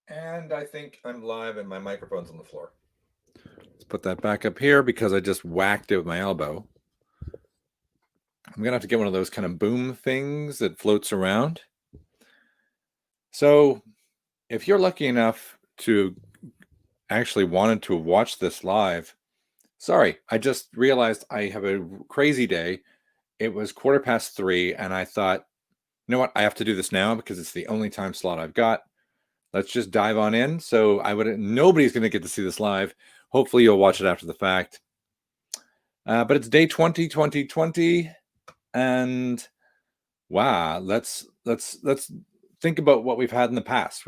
And I think I'm live and my microphone's on the floor. Let's put that back up here because I just whacked it with my elbow. I'm going to have to get one of those kind of boom things that floats around. So if you're lucky enough to actually wanted to watch this live, sorry, I just realized I have a crazy day. It was 3:15 and I thought, you know what? I have to do this now because it's the only time slot I've got. Let's just dive on in. So nobody's going to get to see this live. Hopefully you'll watch it after the fact. But it's day 20, and wow, let's think about what we've had in the past.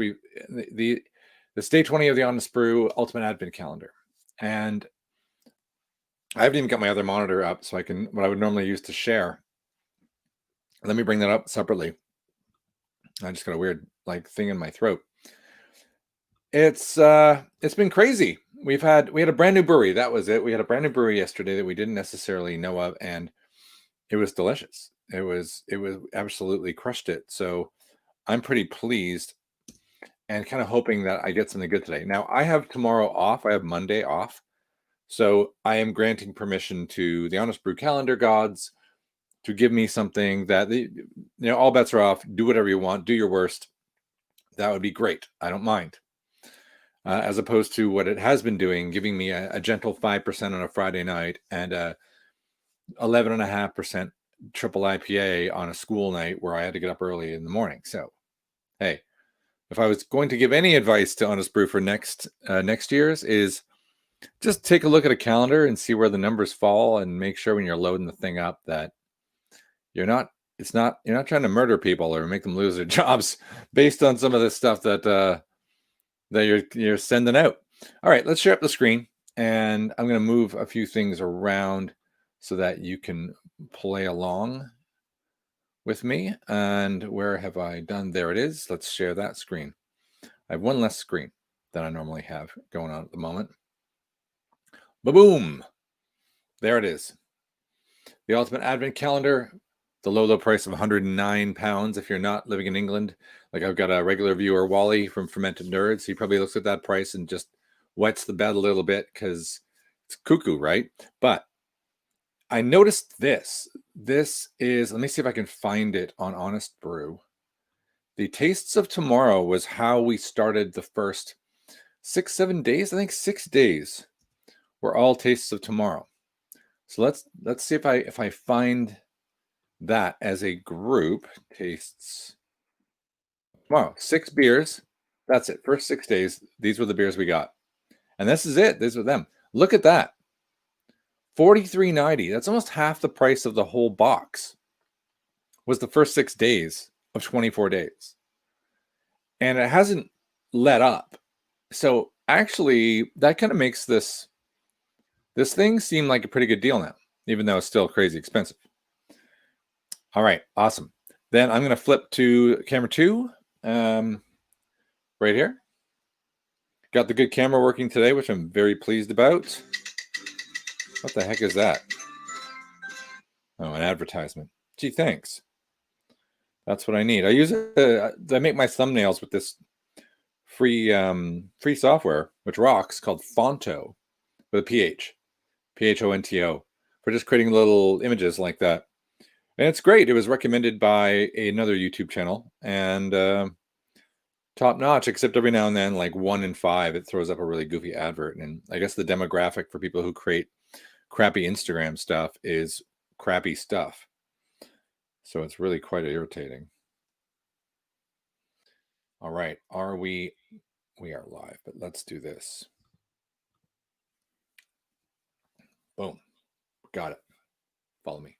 This day 20 of the Honest Brew Ultimate Advent Calendar, and I haven't even got my other monitor up, so I can what I would normally use to share. Let me bring that up separately. I just got a weird thing in my throat. It's been crazy. We had a brand new brewery. That was it. We had a brand new brewery yesterday that we didn't necessarily know of, and it was delicious. It was absolutely crushed it. So I'm pretty pleased and kind of hoping that I get something good today. Now I have tomorrow off. I have Monday off. So I am granting permission to the Honest Brew calendar gods to give me something that all bets are off. Do whatever you want. Do your worst. That would be great. I don't mind. As opposed to what it has been doing, giving me a gentle 5% on a Friday night and a 11.5% triple IPA on a school night where I had to get up early in the morning. So, hey, if I was going to give any advice to Honest Brew for next year's, is just take a look at a calendar and see where the numbers fall, and make sure when you're loading the thing up that you're not trying to murder people or make them lose their jobs based on some of this stuff that you're sending out. All right, let's share up the screen, and I'm going to move a few things around so that you can play along with me. And where have I done? There it is. Let's share that screen. I have one less screen than I normally have going on at the moment. Ba-boom! There it is. The Ultimate Advent Calendar, the low price of £109 if you're not living in England. Like I've got a regular viewer, Wally from Fermented Nerds. He probably looks at that price and just wets the bed a little bit because it's cuckoo, right? But I noticed this. This is, let me see if I can find it on Honest Brew. The Tastes of Tomorrow was how we started the first 6-7 days. I think 6 days were all Tastes of Tomorrow. So let's see if I find that as a group. Tastes Tomorrow. 6 beers. That's it. First 6 days. These were the beers we got. And this is it. These were them. Look at that. $43.90. That's almost half the price of the whole box. Was the first 6 days of 24 days. And it hasn't let up. So actually, that kind of makes this thing seem like a pretty good deal now, even though it's still crazy expensive. All right, awesome. Then I'm going to flip to camera 2, right here. Got the good camera working today, which I'm very pleased about. What the heck is that? Oh, an advertisement. Gee, thanks. That's what I need. I use it. I make my thumbnails with this free software, which rocks, called Fonto, with a PH, PHONTO, for just creating little images like that. And it's great. It was recommended by another YouTube channel, and top notch, except every now and then, like 1 in 5, it throws up a really goofy advert. And I guess the demographic for people who create crappy Instagram stuff is crappy stuff. So it's really quite irritating. All right. We are live, but let's do this. Boom. Got it. Follow me.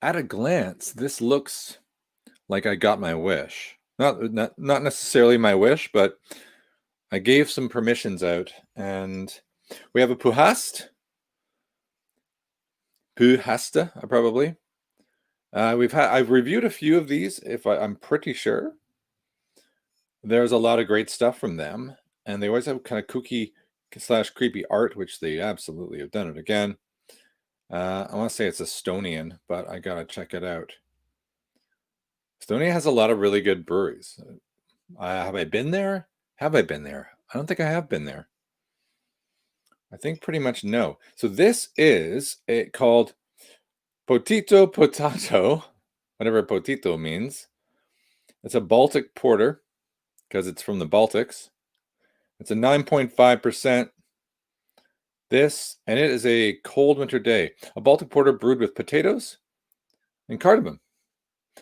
At a glance, this looks like I got my wish. Not necessarily my wish, but I gave some permissions out, and we have a Puhasta, probably. I've reviewed a few of these. I'm pretty sure there's a lot of great stuff from them, and they always have kind of kooky / creepy art, which they absolutely have done it again. I want to say it's Estonian, but I gotta check it out. Estonia has a lot of really good breweries. Have I been there? Have I been there? I don't think I have been there. I think pretty much no. So this is called Potito Potato, whatever potito means. It's a Baltic porter because it's from the Baltics. It's a 9.5%. And it is a cold winter day. A Baltic porter brewed with potatoes and cardamom.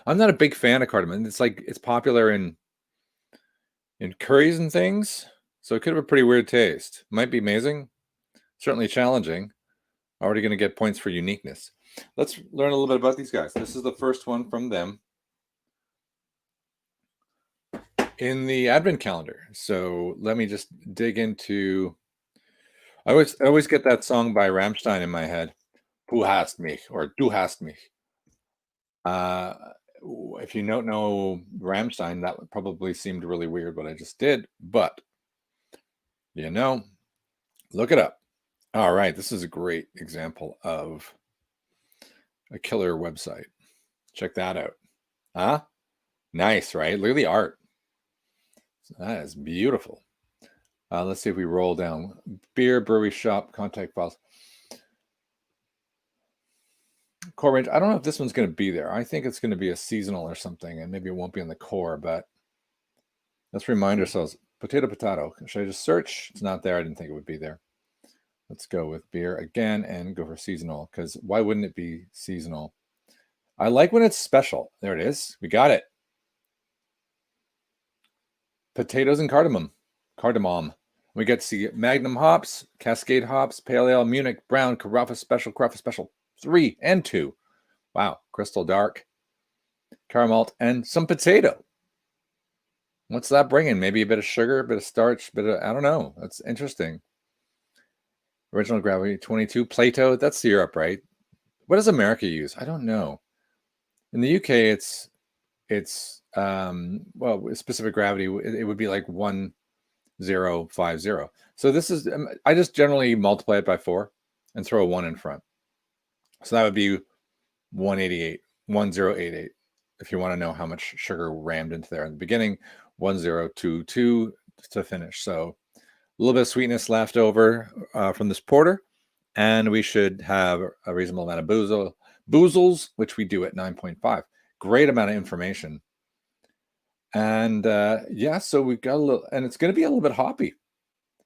I'm not a big fan of cardamom. It's popular in curries and things, so it could have a pretty weird taste. Might be amazing, certainly challenging. Already going to get points for uniqueness. Let's learn a little bit about these guys. This is the first one from them in the advent calendar. So let me just dig into. I always get that song by Rammstein in my head. "Who hast mich" or "Du hast mich." If you don't know Rammstein, that would probably seemed really weird what I just did, but look it up. All right, this is a great example of a killer website. Check that out. Huh? Nice, right? Look at the art. That is beautiful. Let's see if we roll down. Beer, brewery, shop, contact files. Core range. I don't know if this one's going to be there. I think it's going to be a seasonal or something, and maybe it won't be in the core, but let's remind ourselves. Potato. Should I just search? It's not there. I didn't think it would be there. Let's go with beer again and go for seasonal, because why wouldn't it be seasonal? I like when it's special. There it is. We got it. Potatoes and cardamom. We get to see Magnum hops, Cascade hops, Pale Ale, Munich, Brown, Carafa Special, 3 and 2. Wow, Crystal Dark, caramel, and some potato. What's that bringing? Maybe a bit of sugar, a bit of starch, I don't know. That's interesting. Original gravity, 22. Plato, that's Europe, right? What does America use? I don't know. In the UK, it's specific gravity, it would be like 1050. So this is, I just generally multiply it by 4 and throw a 1 in front. So that would be 1088 if you want to know how much sugar rammed into there in the beginning. 1022 to finish. So a little bit of sweetness left over from this porter, and we should have a reasonable amount of boozles, which we do at 9.5. Great amount of information. And so we've got a little, and it's going to be a little bit hoppy.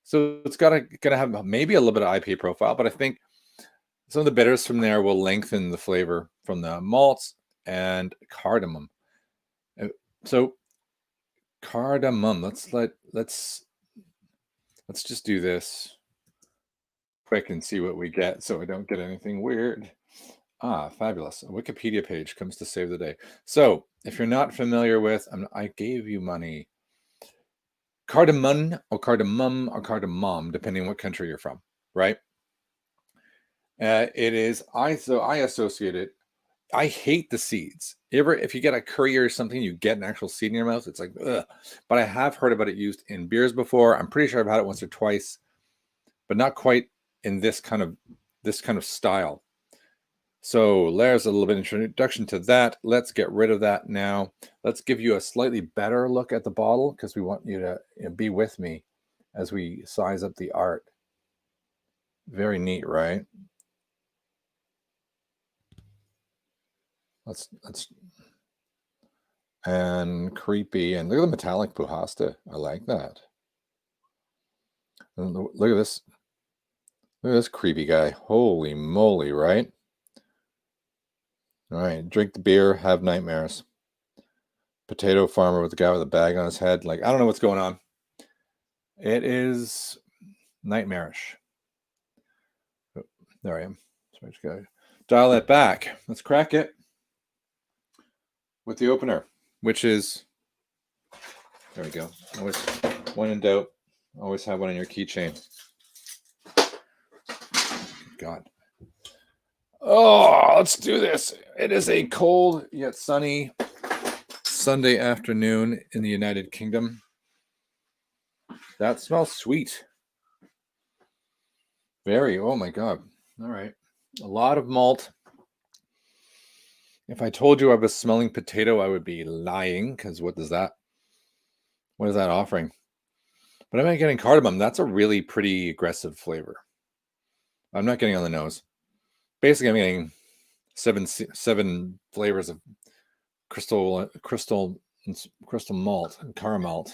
So it's gonna have maybe a little bit of IPA profile, but I think some of the bitters from there will lengthen the flavor from the malts and cardamom. So cardamom. Let's just do this quick and see what we get, so we don't get anything weird. Fabulous. A Wikipedia page comes to save the day. So if you're not familiar with, I gave you money. Cardamom or cardamom, depending on what country you're from, right? It is, I associate it. I hate the seeds. If you get a curry or something, you get an actual seed in your mouth. It's like, ugh. But I have heard about it used in beers before. I'm pretty sure I've had it once or twice, but not quite in this kind of style. So there's a little bit of introduction to that. Let's get rid of that now. Let's give you a slightly better look at the bottle, because we want you to be with me as we size up the art. Very neat, right? Let's and creepy, and look at the metallic Puhasta. I like that. And look at this. Look at this creepy guy. Holy moly, right? All right, drink the beer, have nightmares. Potato farmer with the guy with a bag on his head. Like, I don't know what's going on. It is nightmarish. Oh, there I am. So I just gotta dial that back. Let's crack it. with the opener, which is, there we go. Always, when in doubt, always have one in your keychain. God. Oh, let's do this. It is a cold yet sunny Sunday afternoon in the United Kingdom. That smells sweet. Very. Oh my God. All right. A lot of malt. If I told you I was smelling potato, I would be lying, because what is that offering? But am I getting cardamom? That's a really pretty aggressive flavor. I'm not getting on the nose. Basically, I'm getting seven flavors of crystal malt and caramel.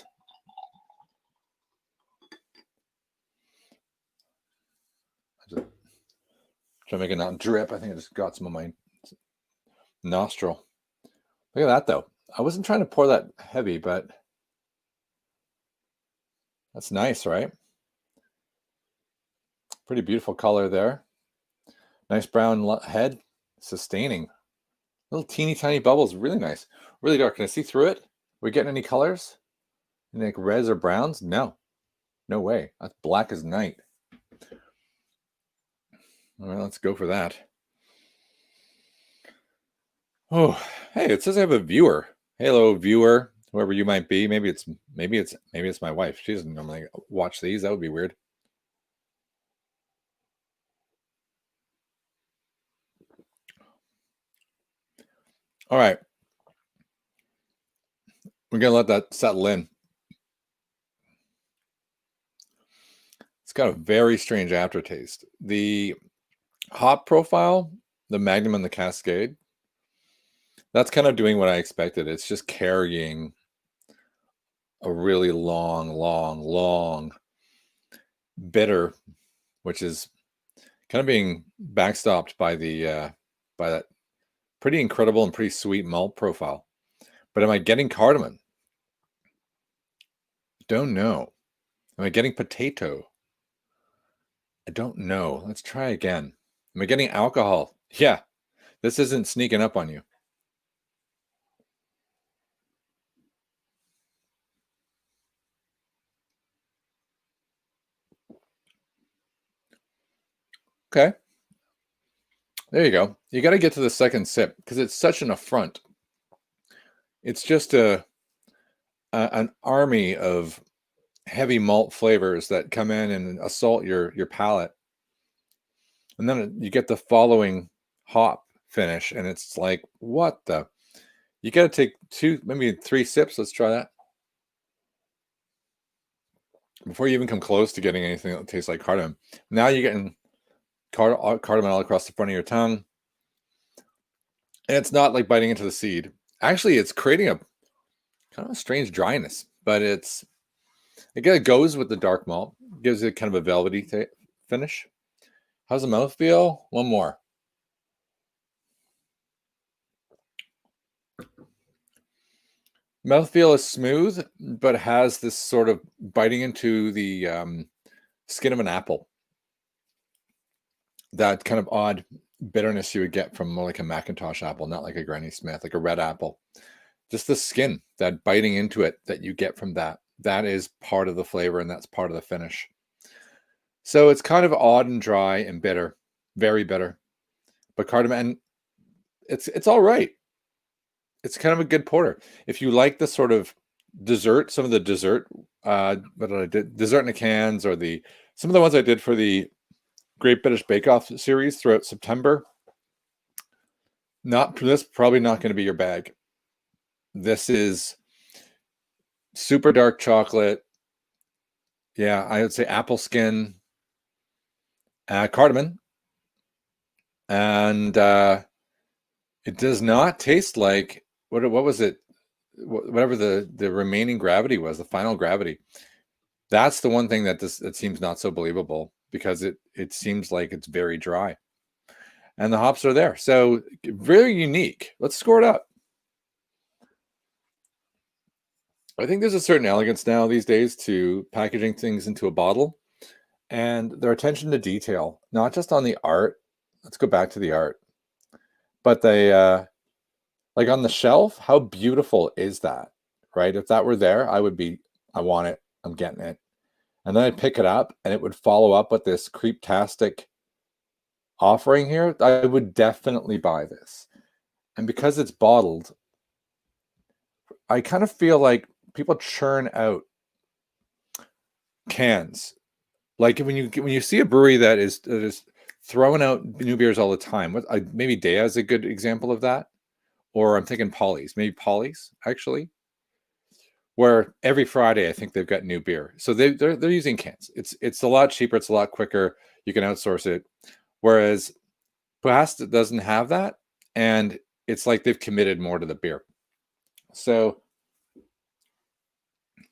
Try to make it not drip. I think I just got some on my nostril. Look at that, though. I wasn't trying to pour that heavy, but that's nice, right? Pretty beautiful color there. Nice brown head, sustaining. Little teeny tiny bubbles, really nice. Really dark. Can I see through it? Are we getting any colors? Any like reds or browns? No. No way. That's black as night. All right, let's go for that. Oh, hey, it says I have a viewer. Hello, viewer, whoever you might be. Maybe it's my wife. She doesn't normally watch these. That would be weird. All right. We're gonna let that settle in. It's got a very strange aftertaste. The hop profile, the Magnum and the Cascade, that's kind of doing what I expected. It's just carrying a really long bitter, which is kind of being backstopped by the by that pretty incredible and pretty sweet malt profile. But am I getting cardamom? Don't know. Am I getting potato? I don't know. Let's try again. Am I getting alcohol? Yeah. This isn't sneaking up on you. Okay. There you go. You got to get to the second sip because it's such an affront. It's just an army of heavy malt flavors that come in and assault your palate. And then you get the following hop finish, and it's like, what the? You got to take 2, maybe 3 sips. Let's try that. Before you even come close to getting anything that tastes like cardamom. Now you're getting cardamom all across the front of your tongue. And it's not like biting into the seed. Actually, it's creating a kind of a strange dryness, but it goes with the dark malt. Gives it kind of a velvety finish. How's the mouth feel? One more. Mouthfeel is smooth, but has this sort of biting into the skin of an apple. That kind of odd bitterness you would get from more like a Macintosh apple, not like a Granny Smith, like a red apple. Just the skin, that biting into it that you get from that. That is part of the flavor, and that's part of the finish. So it's kind of odd and dry and bitter, very bitter. But cardamom, it's all right. It's kind of a good porter. If you like the sort of dessert, some of the dessert, what did I did? Dessert in the cans, or some of the ones I did for the Great British Bake Off series throughout September. Probably not going to be your bag. This is super dark chocolate. Yeah, I would say apple skin, cardamom, and it does not taste like what was it? Whatever the remaining gravity was, the final gravity. That's the one thing that seems not so believable, because it seems like it's very dry, and the hops are there, so very unique. Let's score it up. I think there's a certain elegance now these days to packaging things into a bottle, and their attention to detail, not just on the art. Let's go back to the art, but Like on the shelf, how beautiful is that, right? If that were there, I would be, I want it, I'm getting it. And then I'd pick it up and it would follow up with this creeptastic offering here. I would definitely buy this. And because it's bottled, I kind of feel like people churn out cans. Like when you see a brewery that is throwing out new beers all the time, maybe Dea is a good example of that. Or I'm thinking Polly's, maybe Polly's actually, where every Friday I think they've got new beer. So they're using cans. It's a lot cheaper. It's a lot quicker. You can outsource it. Whereas Pasta doesn't have that, and it's like they've committed more to the beer. So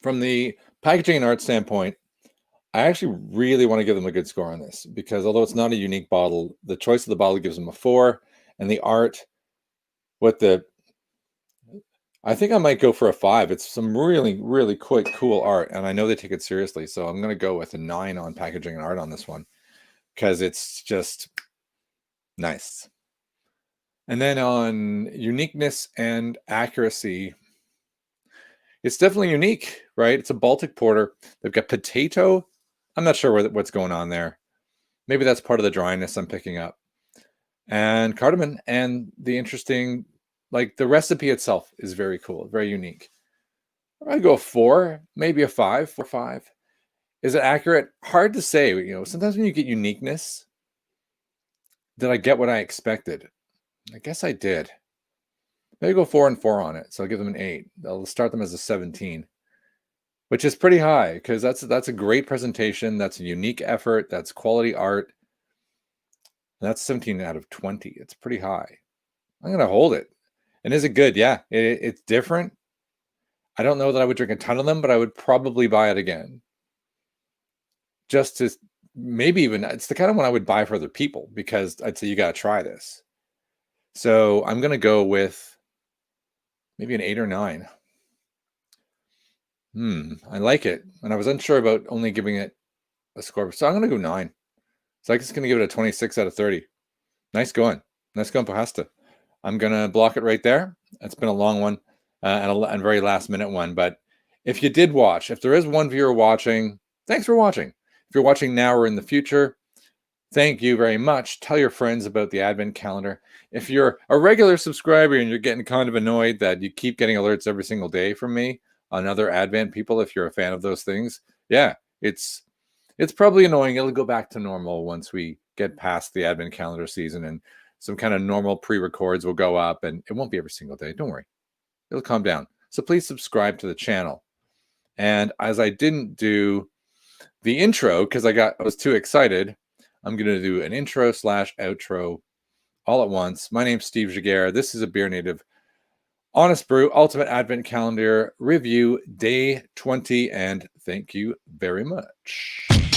from the packaging and art standpoint, I actually really want to give them a good score on this because although it's not a unique bottle, the choice of the bottle gives them a 4, and the art with the, I think I might go for a 5. It's some really, really quite cool art, and I know they take it seriously, so I'm going to go with a 9 on packaging and art on this one because it's just nice. And then on uniqueness and accuracy, it's definitely unique, right? It's a Baltic porter. They've got potato. I'm not sure what's going on there. Maybe that's part of the dryness I'm picking up. And cardamom, and the interesting, like the recipe itself is very cool, very unique. I'd go a 4, maybe a 5, 4, 5. Is it accurate? Hard to say. You know, sometimes when you get uniqueness, did I get what I expected? I guess I did. Maybe go 4 and 4 on it. So I'll give them an 8. I'll start them as a 17, which is pretty high because that's a great presentation. That's a unique effort. That's quality art. And that's 17 out of 20. It's pretty high. I'm going to hold it. And is it good? Yeah, it's different. I don't know that I would drink a ton of them, but I would probably buy it again. Just to maybe even, it's the kind of one I would buy for other people because I'd say you got to try this. So I'm going to go with maybe an 8 or 9. I like it. And I was unsure about only giving it a score. So I'm going to go 9. So I'm just going to give it a 26 out of 30. Nice going. Nice going, Pasta. I'm going to block it right there. It's been a long one and a very last minute one. But if you did watch, if there is one viewer watching, thanks for watching. If you're watching now or in the future, thank you very much. Tell your friends about the Advent calendar. If you're a regular subscriber and you're getting kind of annoyed that you keep getting alerts every single day from me on other Advent people, if you're a fan of those things, yeah, it's probably annoying. It'll go back to normal once we get past the Advent calendar season and some kind of normal pre-records will go up, and it won't be every single day. Don't worry. It'll calm down. So please subscribe to the channel. And as I didn't do the intro because I was too excited, I'm going to do an intro / outro all at once. My name's Steve Giguere. This is a Beer Native Honest Brew Ultimate Advent Calendar Review Day 20, and thank you very much.